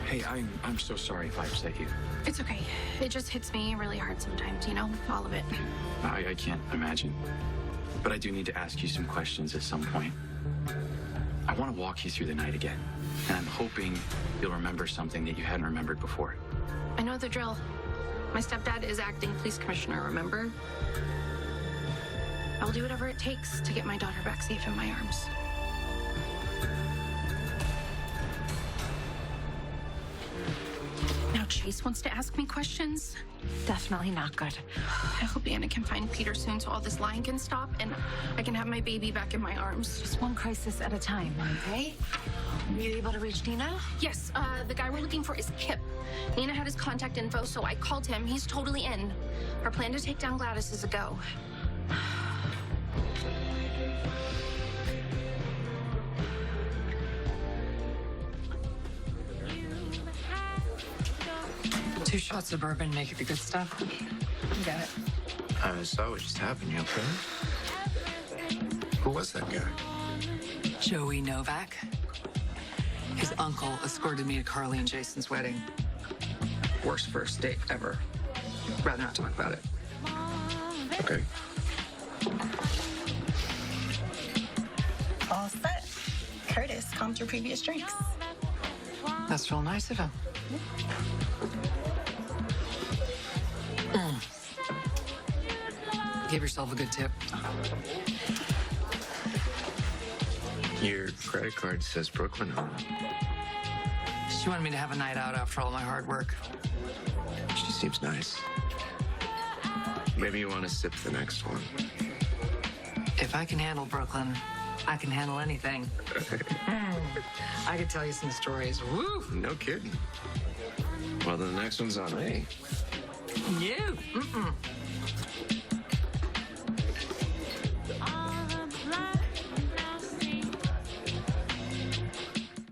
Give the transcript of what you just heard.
Hey, I'm so sorry if I upset you. It's okay. It just hits me really hard sometimes, you know? All of it. I can't imagine. But I do need to ask you some questions at some point. I want to walk you through the night again. And I'm hoping you'll remember something that you hadn't remembered before. I know the drill. My stepdad is acting police commissioner, remember? I'll do whatever it takes to get my daughter back safe in my arms. Now Chase wants to ask me questions. Definitely not good. I hope Anna can find Peter soon so all this lying can stop and I can have my baby back in my arms. Just one crisis at a time, okay? Were you able to reach Nina? Yes, the guy we're looking for is Kip. Nina had his contact info, so I called him. He's totally in. Our plan to take down Gladys is a go. Two shots of bourbon, make it the good stuff. You got it. I saw what just happened. You okay? Who was that guy? Joey Novak. His uncle escorted me to Carly and Jason's wedding. Worst first date ever. Rather not talk about it. Okay. All set. Curtis, calmed your previous drinks. That's real nice of him. Give yourself a good tip. Your credit card says Brooklyn on it. She wanted me to have a night out after all my hard work. She seems nice. Maybe you want to sip the next one. If I can handle Brooklyn, I can handle anything. I could tell you some stories. Woo! No kidding. Well, then the next one's on me. You.